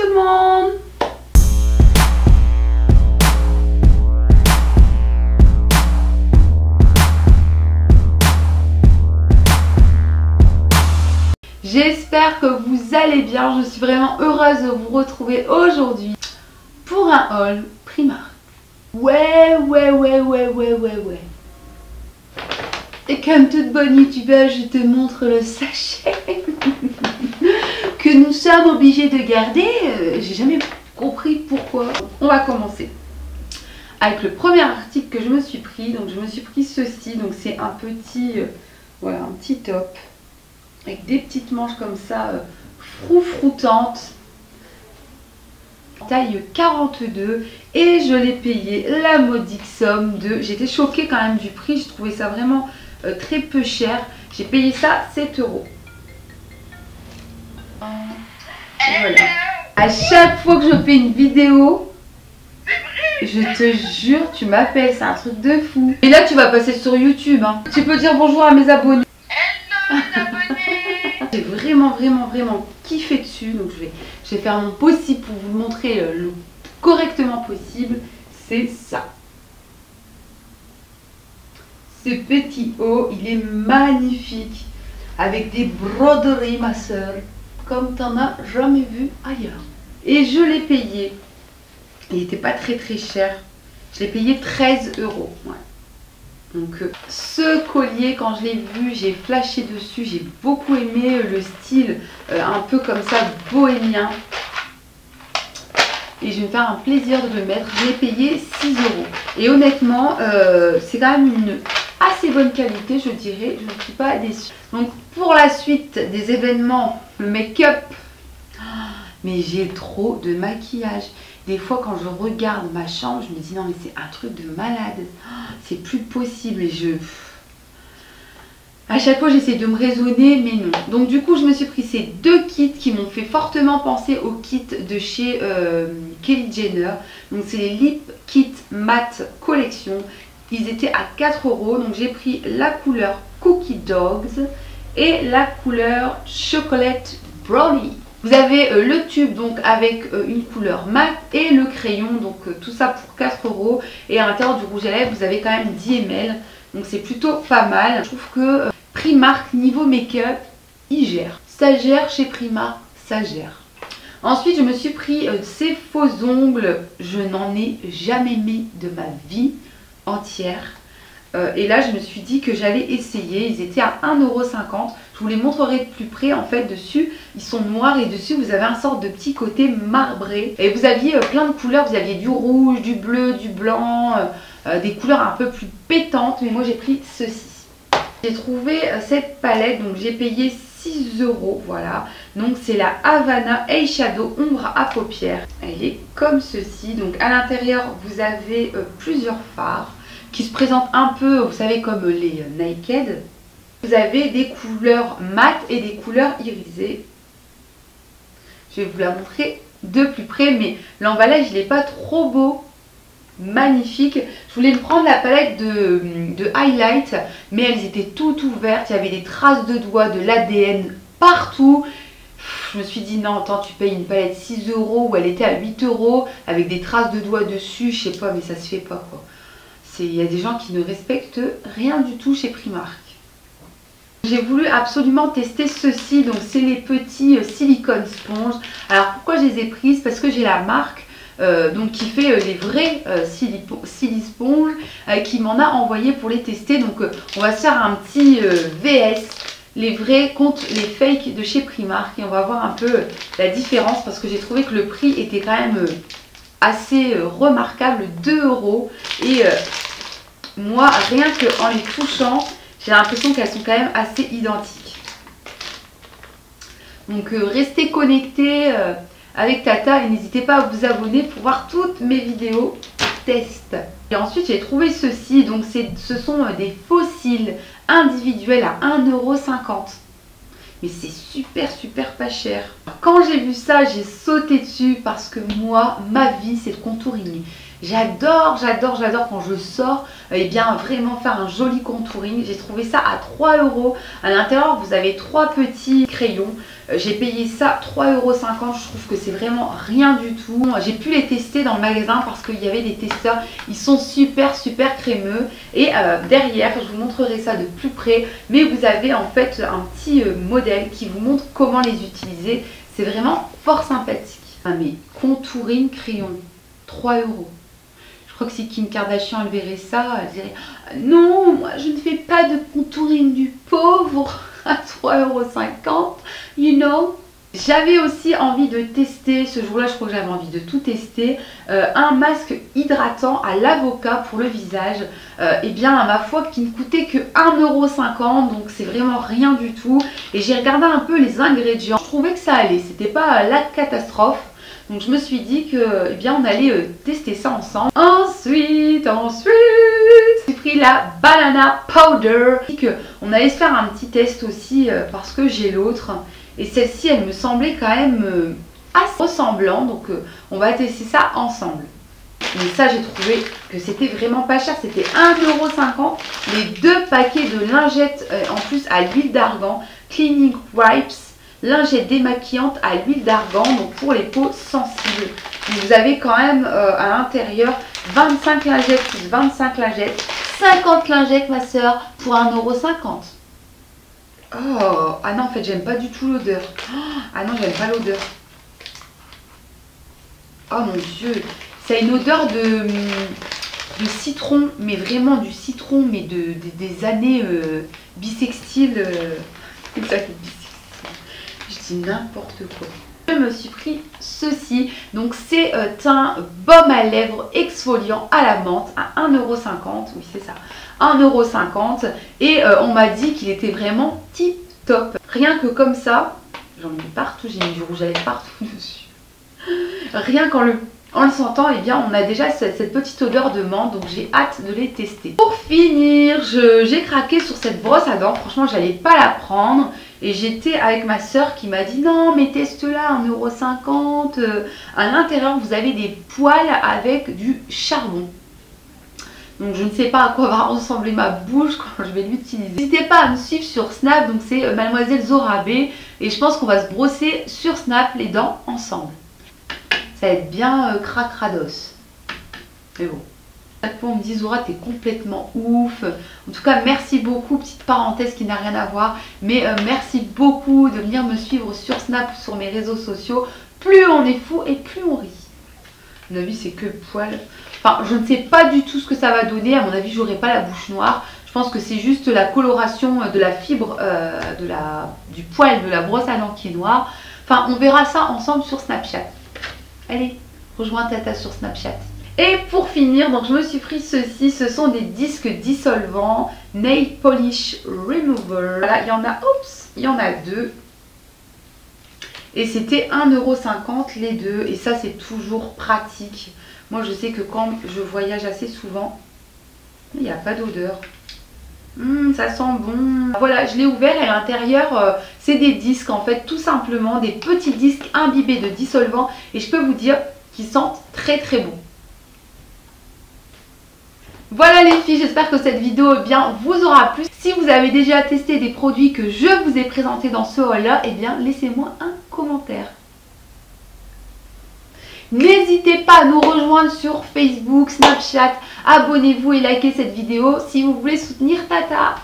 tout le monde! J'espère que vous allez bien, je suis vraiment heureuse de vous retrouver aujourd'hui pour un haul Primark. Ouais. Et comme toute bonne youtubeuse, je te montre le sachet que nous sommes obligés de garder. J'ai jamais compris pourquoi. On va commencer avec le premier article que je me suis pris. Donc je me suis pris ceci. Donc c'est un petit, voilà, un petit top avec des petites manches comme ça, froufroutantes. Taille 42 et je l'ai payé la modique somme de... J'étais choquée quand même du prix, je trouvais ça vraiment très peu cher. J'ai payé ça 7 €. Voilà. À chaque fois que je fais une vidéo, je te jure, tu m'appelles, c'est un truc de fou. Et là tu vas passer sur YouTube, hein. Tu peux dire bonjour à mes abonnés. J'ai vraiment kiffé dessus, donc je vais faire mon possible pour vous le montrer le correctement possible. C'est ça. Ce petit haut, il est magnifique, avec des broderies, ma soeur, comme tu n'en as jamais vu ailleurs. Et je l'ai payé, il n'était pas très cher, je l'ai payé 13 €. Ouais. Donc ce collier, quand je l'ai vu, j'ai flashé dessus, j'ai beaucoup aimé le style un peu comme ça bohémien. Et je vais me faire un plaisir de le mettre. Je l'ai payé 6 €. Et honnêtement, c'est quand même une assez bonne qualité, je dirais. Je ne suis pas déçue. Donc pour la suite des événements, le make-up, mais j'ai trop de maquillage. Des fois quand je regarde ma chambre, je me dis non mais c'est un truc de malade, c'est plus possible. Et à chaque fois j'essaie de me raisonner, mais non. Donc du coup je me suis pris ces deux kits qui m'ont fait fortement penser au kit de chez Kylie Jenner. Donc c'est les Lip Kit Matte Collection. Ils étaient à 4 €. Donc j'ai pris la couleur Cookie Dogs et la couleur Chocolate Brownie. Vous avez le tube donc avec une couleur mat et le crayon, donc tout ça pour 4 €. Et à l'intérieur du rouge à lèvres vous avez quand même 10 ml, donc c'est plutôt pas mal. Je trouve que Primark niveau make-up, il gère. Ça gère chez Primark, ça gère. Ensuite je me suis pris ces faux ongles, je n'en ai jamais mis de ma vie entière. Et là je me suis dit que j'allais essayer. Ils étaient à 1,50 €. Je vous les montrerai de plus près. En fait dessus ils sont noirs et dessus vous avez un sorte de petit côté marbré. Et vous aviez plein de couleurs. Vous aviez du rouge, du bleu, du blanc, des couleurs un peu plus pétantes. Mais moi j'ai pris ceci. J'ai trouvé cette palette, donc j'ai payé 6 €. Voilà, donc c'est la Havana Eyeshadow Ombre à paupières. Elle est comme ceci. Donc à l'intérieur vous avez plusieurs fards qui se présentent un peu, vous savez, comme les Naked. Vous avez des couleurs mat et des couleurs irisées. Je vais vous la montrer de plus près, mais l'emballage il n'est pas trop beau. Magnifique. Je voulais me prendre la palette de highlight, mais elles étaient toutes ouvertes. Il y avait des traces de doigts, de l'ADN partout. Je me suis dit non, attends, tu payes une palette 6 € où elle était à 8 € avec des traces de doigts dessus. Je sais pas, mais ça se fait pas quoi. Il y a des gens qui ne respectent rien du tout chez Primark. J'ai voulu absolument tester ceci. Donc c'est les petits silicone sponges. Alors pourquoi je les ai prises? Parce que j'ai la marque donc qui fait les vrais silisponges qui m'en a envoyé pour les tester. Donc on va se faire un petit VS, les vrais contre les fakes de chez Primark, et on va voir un peu la différence, parce que j'ai trouvé que le prix était quand même assez remarquable, 2 €. Et moi rien qu'en les touchant j'ai l'impression qu'elles sont quand même assez identiques. Donc restez connectés avec Tata et n'hésitez pas à vous abonner pour voir toutes mes vidéos test. Et ensuite j'ai trouvé ceci. Donc ce sont des fossiles individuels à 1,50 €. Mais c'est super pas cher. Quand j'ai vu ça, j'ai sauté dessus parce que moi, ma vie, c'est le contouring. J'adore quand je sors, et bien vraiment faire un joli contouring. J'ai trouvé ça à 3 €. À l'intérieur, vous avez 3 petits crayons. J'ai payé ça 3,50 €. Je trouve que c'est vraiment rien du tout. J'ai pu les tester dans le magasin parce qu'il y avait des testeurs. Ils sont super crémeux. Et derrière, je vous montrerai ça de plus près. Mais vous avez en fait un petit modèle qui vous montre comment les utiliser. C'est vraiment fort sympathique. Ah, mais contouring crayon, 3 €. Je crois que si Kim Kardashian elle verrait ça, elle dirait non, moi je ne fais pas de contouring du pauvre à 3,50 €, you know. J'avais aussi envie de tester, ce jour-là je crois que j'avais envie de tout tester, un masque hydratant à l'avocat pour le visage. Et bien à ma foi qui ne coûtait que 1,50 €, donc c'est vraiment rien du tout. Et j'ai regardé un peu les ingrédients, je trouvais que ça allait, c'était pas la catastrophe. Donc je me suis dit que eh bien on allait tester ça ensemble. Ensuite, j'ai pris la banana powder. On allait se faire un petit test aussi parce que j'ai l'autre. Et celle-ci, elle me semblait quand même assez ressemblant. Donc on va tester ça ensemble. Mais ça, j'ai trouvé que c'était vraiment pas cher. C'était 1,50 €. Les 2 paquets de lingettes en plus à l'huile d'argan. Cleaning Wipes. Lingette démaquillante à l'huile d'argan, donc pour les peaux sensibles. Donc vous avez quand même à l'intérieur 25 lingettes plus 25 lingettes, 50 lingettes ma soeur pour 1,50 €. Oh, ah non en fait j'aime pas du tout l'odeur. Ah non j'aime pas l'odeur. Oh mon dieu, ça a une odeur de citron, mais vraiment du citron, mais des années bissextiles. Je dis n'importe quoi. Je me suis pris ceci. Donc c'est un baume à lèvres exfoliant à la menthe à 1,50 €. Oui c'est ça, 1,50 €. Et on m'a dit qu'il était vraiment tip top. Rien que comme ça, j'en ai mis partout, j'ai mis du rouge à lèvres partout dessus. Rien qu'en le sentant, eh bien, on a déjà cette petite odeur de menthe, donc j'ai hâte de les tester. Pour finir, j'ai craqué sur cette brosse à dents. Franchement, j'allais pas la prendre. Et j'étais avec ma soeur qui m'a dit non, mais teste-la, 1,50 €. À l'intérieur, vous avez des poils avec du charbon. Donc je ne sais pas à quoi va ressembler ma bouche quand je vais l'utiliser. N'hésitez pas à me suivre sur Snap, donc c'est Mademoiselle Zora B. Et je pense qu'on va se brosser sur Snap les dents ensemble. Ça va être bien cracrados. Mais bon. Chaque fois on me dit Zora t'es complètement ouf. En tout cas merci beaucoup, petite parenthèse qui n'a rien à voir. Mais merci beaucoup de venir me suivre sur Snap ou sur mes réseaux sociaux. Plus on est fou et plus on rit. À mon avis c'est que poil. Enfin je ne sais pas du tout ce que ça va donner. À mon avis j'aurai pas la bouche noire. Je pense que c'est juste la coloration de la fibre du poil de la brosse à dents qui est noire. Enfin on verra ça ensemble sur Snapchat. Allez, rejoins Tata sur Snapchat. Et pour finir, donc je me suis pris ceci, ce sont des disques dissolvants Nail Polish Remover. Voilà, il y en a 2. Et c'était 1,50 € les deux. Et ça c'est toujours pratique. Moi je sais que quand je voyage assez souvent, il n'y a pas d'odeur. Ça sent bon. Voilà, je l'ai ouvert et à l'intérieur, c'est des disques en fait, tout simplement, des petits disques imbibés de dissolvant. Et je peux vous dire qu'ils sentent très bon. Voilà les filles, j'espère que cette vidéo eh bien, vous aura plu. Si vous avez déjà testé des produits que je vous ai présentés dans ce haul là, eh bien laissez-moi un commentaire. N'hésitez pas à nous rejoindre sur Facebook, Snapchat, abonnez-vous et likez cette vidéo si vous voulez soutenir Tata.